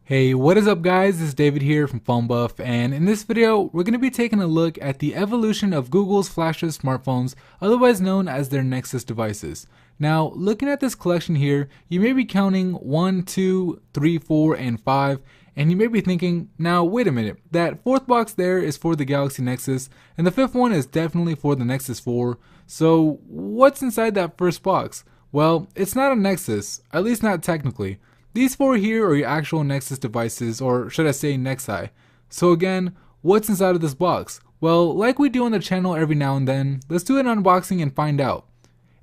Hey, what is up guys? It's David here from PhoneBuff, and in this video, we're going to be taking a look at the evolution of Google's flagship smartphones, otherwise known as their Nexus devices. Now, looking at this collection here, you may be counting 1, 2, 3, 4, and 5, and you may be thinking, now wait a minute, that fourth box there is for the Galaxy Nexus, and the fifth one is definitely for the Nexus 4, so what's inside that first box? Well, it's not a Nexus, at least not technically. These four here are your actual Nexus devices, or should I say Nexi. So again, what's inside of this box? Well, like we do on the channel every now and then, let's do an unboxing and find out.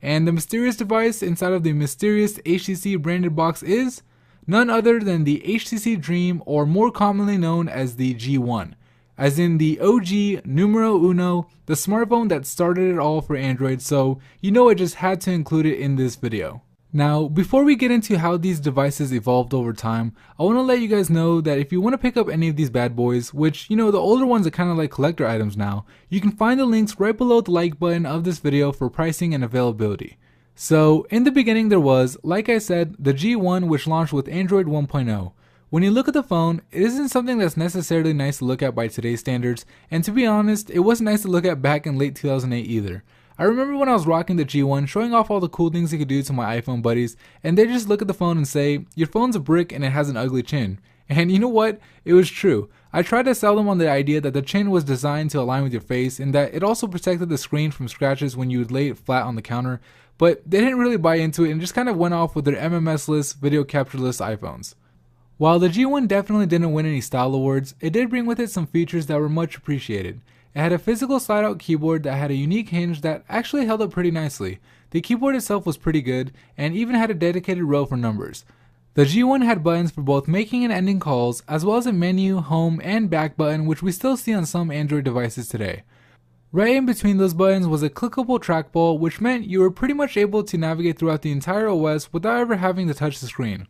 And the mysterious device inside of the mysterious HTC branded box is none other than the HTC Dream, or more commonly known as the G1. As in the OG numero uno, the smartphone that started it all for Android, so you know I just had to include it in this video. Now, before we get into how these devices evolved over time, I want to let you guys know that if you want to pick up any of these bad boys, which, you know, the older ones are kind of like collector items now, you can find the links right below the like button of this video for pricing and availability. So, in the beginning there was, like I said, the G1, which launched with Android 1.0. When you look at the phone, it isn't something that's necessarily nice to look at by today's standards, and to be honest, it wasn't nice to look at back in late 2008 either. I remember when I was rocking the G1, showing off all the cool things it could do to my iPhone buddies, and they just look at the phone and say, your phone's a brick and it has an ugly chin. And you know what? It was true. I tried to sell them on the idea that the chin was designed to align with your face and that it also protected the screen from scratches when you would lay it flat on the counter, but they didn't really buy into it and just kind of went off with their MMS-less, video capture-less iPhones. While the G1 definitely didn't win any style awards, it did bring with it some features that were much appreciated. It had a physical slide-out keyboard that had a unique hinge that actually held up pretty nicely. The keyboard itself was pretty good, and even had a dedicated row for numbers. The G1 had buttons for both making and ending calls, as well as a menu, home, and back button, which we still see on some Android devices today. Right in between those buttons was a clickable trackball, which meant you were pretty much able to navigate throughout the entire OS without ever having to touch the screen.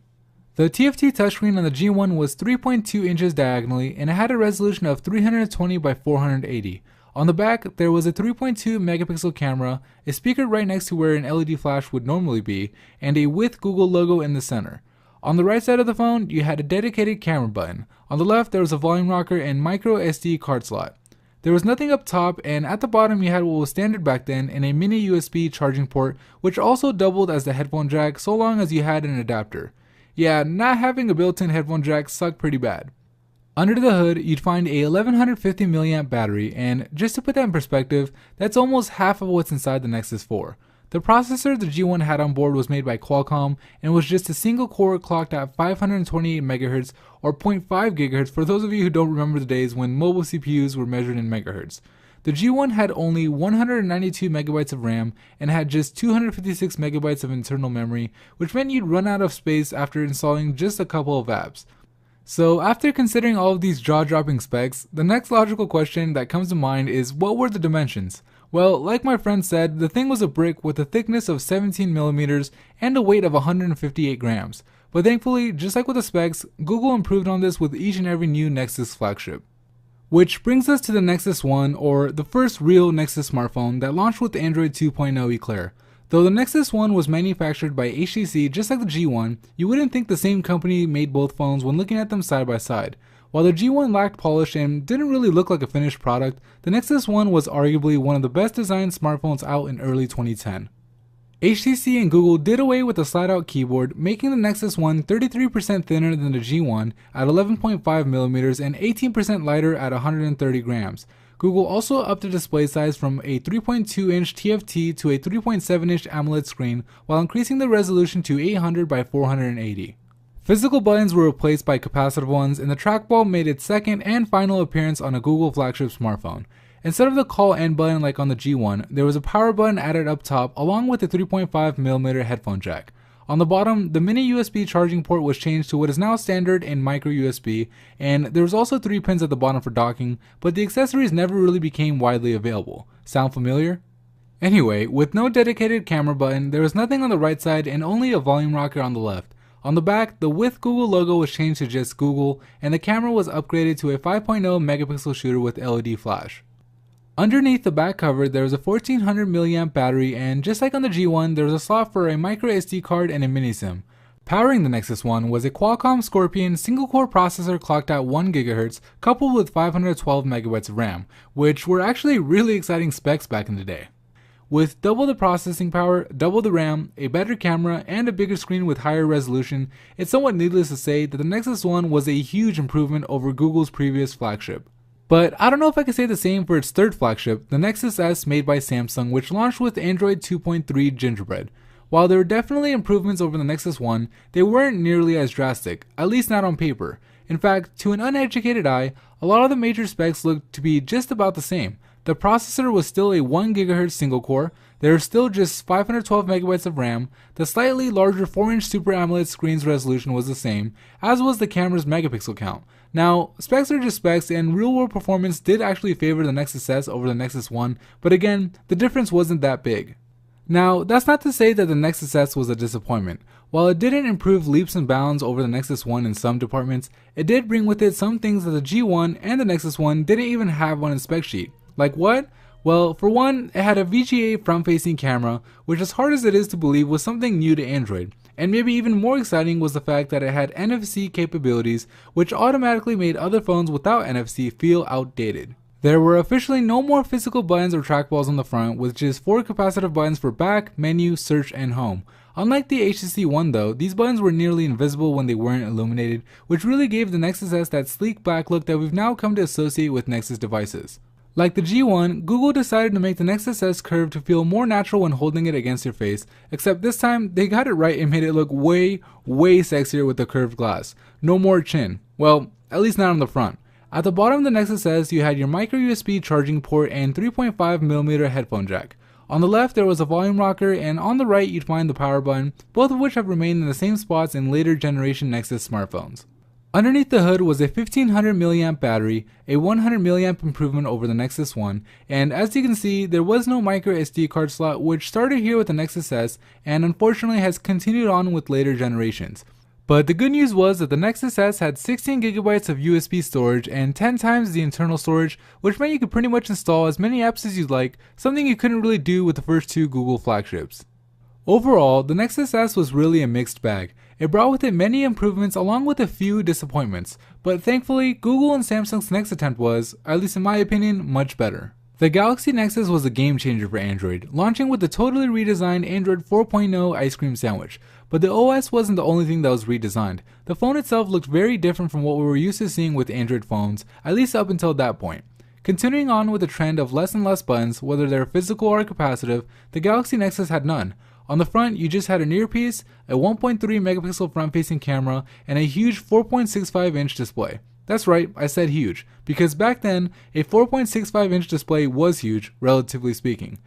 The TFT touchscreen on the G1 was 3.2 inches diagonally, and it had a resolution of 320 by 480. On the back, there was a 3.2 megapixel camera, a speaker right next to where an LED flash would normally be, and a With Google logo in the center. On the right side of the phone, you had a dedicated camera button. On the left, there was a volume rocker and micro SD card slot. There was nothing up top, and at the bottom you had what was standard back then in a mini USB charging port, which also doubled as the headphone jack so long as you had an adapter. Yeah, not having a built-in headphone jack sucked pretty bad. Under the hood, you'd find a 1150 mAh battery, and just to put that in perspective, that's almost half of what's inside the Nexus 4. The processor the G1 had on board was made by Qualcomm and was just a single core clocked at 528 MHz or 0.5 GHz for those of you who don't remember the days when mobile CPUs were measured in megahertz. The G1 had only 192 megabytes of RAM and had just 256 megabytes of internal memory, which meant you'd run out of space after installing just a couple of apps. So after considering all of these jaw-dropping specs, the next logical question that comes to mind is, what were the dimensions? Well, like my friend said, the thing was a brick with a thickness of 17 millimeters and a weight of 158 grams. But thankfully, just like with the specs, Google improved on this with each and every new Nexus flagship. Which brings us to the Nexus 1, or the first real Nexus smartphone that launched with Android 2.0 Eclair. Though the Nexus 1 was manufactured by HTC just like the G1, you wouldn't think the same company made both phones when looking at them side by side. While the G1 lacked polish and didn't really look like a finished product, the Nexus 1 was arguably one of the best designed smartphones out in early 2010. HTC and Google did away with the slide-out keyboard, making the Nexus 1 33% thinner than the G1 at 11.5mm and 18% lighter at 130 grams. Google also upped the display size from a 3.2-inch TFT to a 3.7-inch AMOLED screen while increasing the resolution to 800 by 480. Physical buttons were replaced by capacitive ones, and the trackball made its second and final appearance on a Google flagship smartphone. Instead of the call end button like on the G1, there was a power button added up top along with a 3.5mm headphone jack. On the bottom, the mini USB charging port was changed to what is now standard in micro USB, and there was also 3 pins at the bottom for docking, but the accessories never really became widely available. Sound familiar? Anyway, with no dedicated camera button, there was nothing on the right side and only a volume rocker on the left. On the back, the With Google logo was changed to just Google, and the camera was upgraded to a 5.0 megapixel shooter with LED flash. Underneath the back cover, there was a 1400 mAh battery, and just like on the G1, there was a slot for a micro SD card and a mini SIM. Powering the Nexus 1 was a Qualcomm Scorpion single-core processor clocked at 1 GHz coupled with 512 MB of RAM, which were actually really exciting specs back in the day. With double the processing power, double the RAM, a better camera, and a bigger screen with higher resolution, it's somewhat needless to say that the Nexus 1 was a huge improvement over Google's previous flagship. But I don't know if I can say the same for its third flagship, the Nexus S made by Samsung, which launched with Android 2.3 Gingerbread. While there were definitely improvements over the Nexus 1, they weren't nearly as drastic, at least not on paper. In fact, to an uneducated eye, a lot of the major specs looked to be just about the same. The processor was still a 1 GHz single core, there was still just 512 MB of RAM, the slightly larger 4-inch Super AMOLED screen's resolution was the same, as was the camera's megapixel count. Now, specs are just specs, and real-world performance did actually favor the Nexus S over the Nexus 1, but again, the difference wasn't that big. Now, that's not to say that the Nexus S was a disappointment. While it didn't improve leaps and bounds over the Nexus 1 in some departments, it did bring with it some things that the G1 and the Nexus 1 didn't even have on its spec sheet. Like what? Well, for one, it had a VGA front-facing camera, which as hard as it is to believe was something new to Android. And maybe even more exciting was the fact that it had NFC capabilities, which automatically made other phones without NFC feel outdated. There were officially no more physical buttons or trackballs on the front, with just 4 capacitive buttons for back, menu, search, and home. Unlike the HTC One though, these buttons were nearly invisible when they weren't illuminated, which really gave the Nexus S that sleek black look that we've now come to associate with Nexus devices. Like the G1, Google decided to make the Nexus S curved to feel more natural when holding it against your face, except this time they got it right and made it look way sexier with the curved glass. No more chin. Well, at least not on the front. At the bottom of the Nexus S, you had your micro USB charging port and 3.5mm headphone jack. On the left, there was a volume rocker, and on the right, you'd find the power button, both of which have remained in the same spots in later generation Nexus smartphones. Underneath the hood was a 1500 mAh battery, a 100 mAh improvement over the Nexus 1, and as you can see, there was no micro SD card slot, which started here with the Nexus S and unfortunately has continued on with later generations. But the good news was that the Nexus S had 16GB of USB storage and 10 times the internal storage, which meant you could pretty much install as many apps as you'd like, something you couldn't really do with the first two Google flagships. Overall, the Nexus S was really a mixed bag. It brought with it many improvements along with a few disappointments, but thankfully, Google and Samsung's next attempt was, at least in my opinion, much better. The Galaxy Nexus was a game changer for Android, launching with the totally redesigned Android 4.0 ice cream sandwich. But the OS wasn't the only thing that was redesigned. The phone itself looked very different from what we were used to seeing with Android phones, at least up until that point. Continuing on with the trend of less and less buttons, whether they're physical or capacitive, the Galaxy Nexus had none. On the front, you just had an earpiece, a 1.3 megapixel front-facing camera, and a huge 4.65-inch display. That's right, I said huge, because back then, a 4.65-inch display was huge, relatively speaking.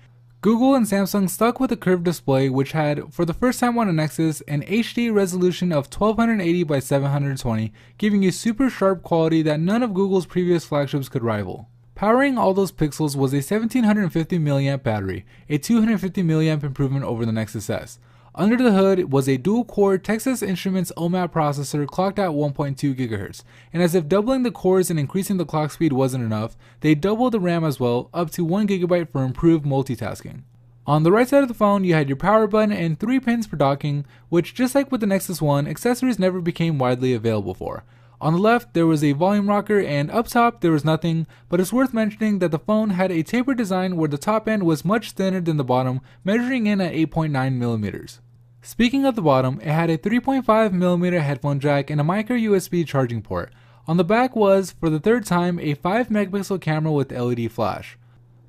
Google and Samsung stuck with a curved display which had, for the first time on a Nexus, an HD resolution of 1280 by 720, giving you super sharp quality that none of Google's previous flagships could rival. Powering all those pixels was a 1750 mAh battery, a 250 mAh improvement over the Nexus S. Under the hood was a dual-core Texas Instruments OMAP processor clocked at 1.2 GHz, and as if doubling the cores and increasing the clock speed wasn't enough, they doubled the RAM as well, up to 1 GB for improved multitasking. On the right side of the phone, you had your power button and 3 pins for docking, which just like with the Nexus 1, accessories never became widely available for. On the left, there was a volume rocker, and up top, there was nothing, but it's worth mentioning that the phone had a tapered design where the top end was much thinner than the bottom, measuring in at 8.9mm. Speaking of the bottom, it had a 3.5mm headphone jack and a micro USB charging port. On the back was, for the third time, a 5 megapixel camera with LED flash.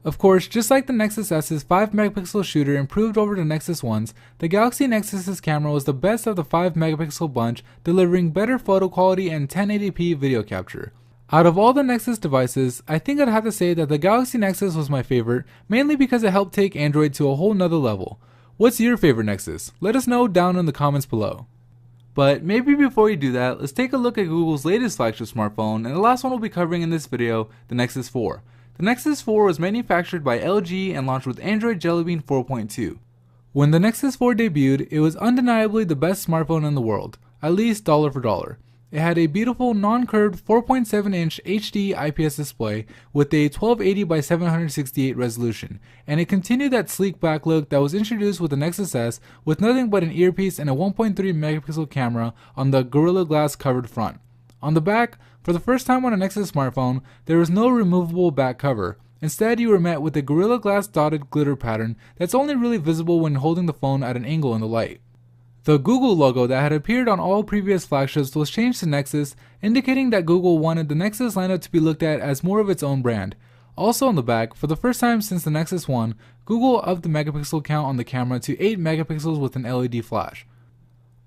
Of course, just like the Nexus S's 5 megapixel shooter improved over the Nexus 1's, the Galaxy Nexus's camera was the best of the 5 megapixel bunch, delivering better photo quality and 1080p video capture. Out of all the Nexus devices, I think I'd have to say that the Galaxy Nexus was my favorite, mainly because it helped take Android to a whole nother level. What's your favorite Nexus? Let us know down in the comments below. But maybe before you do that, let's take a look at Google's latest flagship smartphone, and the last one we'll be covering in this video, the Nexus 4. The Nexus 4 was manufactured by LG and launched with Android Jelly Bean 4.2. When the Nexus 4 debuted, it was undeniably the best smartphone in the world, at least dollar for dollar. it had a beautiful non-curved 4.7-inch HD IPS display with a 1280 by 768 resolution, and it continued that sleek back look that was introduced with the Nexus S with nothing but an earpiece and a 1.3 megapixel camera on the Gorilla Glass covered front. On the back, for the first time on a Nexus smartphone, there was no removable back cover. Instead, you were met with a Gorilla Glass dotted glitter pattern that's only really visible when holding the phone at an angle in the light. The Google logo that had appeared on all previous flagships was changed to Nexus, indicating that Google wanted the Nexus lineup to be looked at as more of its own brand. Also on the back, for the first time since the Nexus 1, Google upped the megapixel count on the camera to 8 megapixels with an LED flash.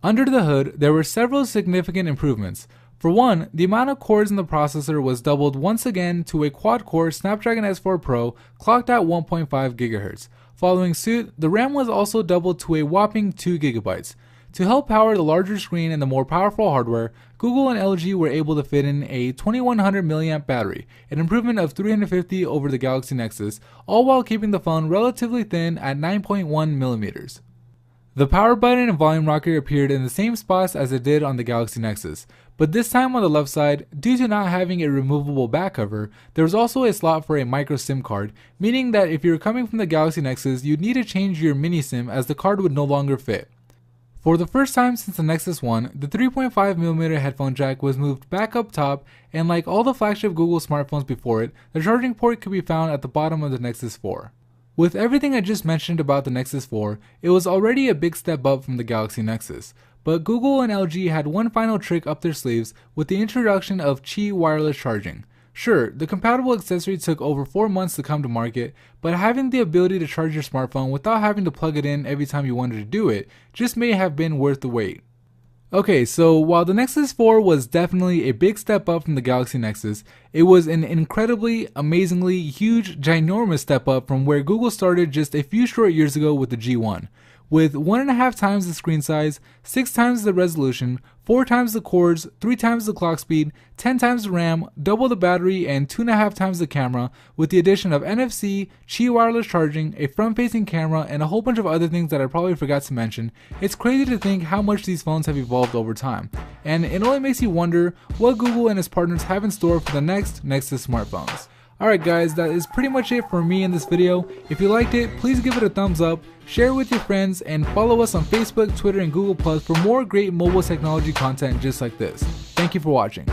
Under the hood, there were several significant improvements. For one, the amount of cores in the processor was doubled once again to a quad-core Snapdragon S4 Pro clocked at 1.5 GHz. Following suit, the RAM was also doubled to a whopping 2 GB. To help power the larger screen and the more powerful hardware, Google and LG were able to fit in a 2100 mAh battery, an improvement of 350 over the Galaxy Nexus, all while keeping the phone relatively thin at 9.1 millimeters. The power button and volume rocker appeared in the same spots as it did on the Galaxy Nexus, but this time on the left side, due to not having a removable back cover, there was also a slot for a micro SIM card, meaning that if you were coming from the Galaxy Nexus, you'd need to change your mini SIM as the card would no longer fit. For the first time since the Nexus 1, the 3.5mm headphone jack was moved back up top, and like all the flagship Google smartphones before it, the charging port could be found at the bottom of the Nexus 4. With everything I just mentioned about the Nexus 4, it was already a big step up from the Galaxy Nexus, but Google and LG had one final trick up their sleeves with the introduction of Qi wireless charging. Sure, the compatible accessory took over 4 months to come to market, but having the ability to charge your smartphone without having to plug it in every time you wanted to do it just may have been worth the wait. Okay, so while the Nexus 4 was definitely a big step up from the Galaxy Nexus, it was an incredibly, amazingly, huge, ginormous step up from where Google started just a few short years ago with the G1. With 1.5 times the screen size, 6 times the resolution, 4 times the cores, 3 times the clock speed, 10 times the RAM, double the battery, and 2.5 times the camera, with the addition of NFC, Qi wireless charging, a front-facing camera, and a whole bunch of other things that I probably forgot to mention, it's crazy to think how much these phones have evolved over time. And it only makes you wonder what Google and its partners have in store for the next Nexus smartphones. Alright guys, that is pretty much it for me in this video. If you liked it, please give it a thumbs up, share it with your friends, and follow us on Facebook, Twitter, and Google Plus for more great mobile technology content just like this. Thank you for watching.